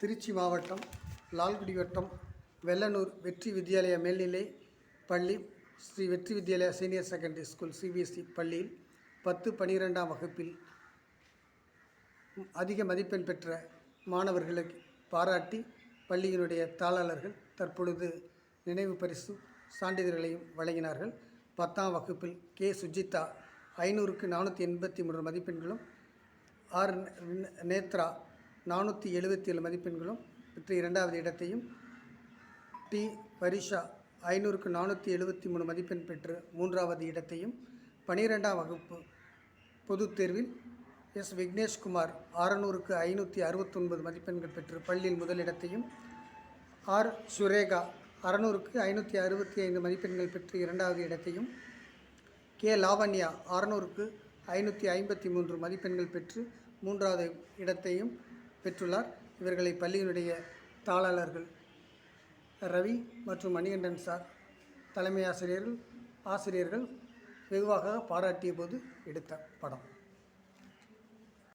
திருச்சி மாவட்டம் லால்குடி வட்டம் வெள்ளனூர் வெற்றி வித்யாலயா மேல்நிலை பள்ளி ஸ்ரீ வெற்றி Vidyalaya senior secondary school CBSE பள்ளியில் 10-12ஆம் வகுப்பில் அதிக மதிப்பெண் பெற்ற மாணவர்களை பாராட்டி பள்ளியினுடைய தாளாளர்கள் தற்பொழுது நினைவு பரிசு சான்றிதழ்களையும் வழங்கினார்கள். 10ஆம் வகுப்பில் கே சுஜிதா 500க்கு 483 மதிப்பெண்களும், ஆர் நேத்ரா 477 மதிப்பெண்களும் பெற்று 2வது இடத்தையும், டி பரிஷா 500க்கு 473 மதிப்பெண் பெற்று 3வது இடத்தையும், 12ஆம் வகுப்பு பொதுத் தேர்வில் எஸ் விக்னேஷ்குமார் 600க்கு 569 மதிப்பெண்கள் பெற்று பள்ளியில் முதலிடத்தையும், ஆர் சுரேகா 600க்கு 565 மதிப்பெண்கள் பெற்று 2வது இடத்தையும், கே லாவண்யா 600க்கு 553 மதிப்பெண்கள் பெற்று 3வது இடத்தையும் பெற்றுள்ளார். இவர்களை பள்ளியினுடைய தாளாளர்கள் ரவி மற்றும் மணிகண்டன் சார் தலைமை ஆசிரியர்கள் வெகுவாக பாராட்டிய போது எடுத்த படம்.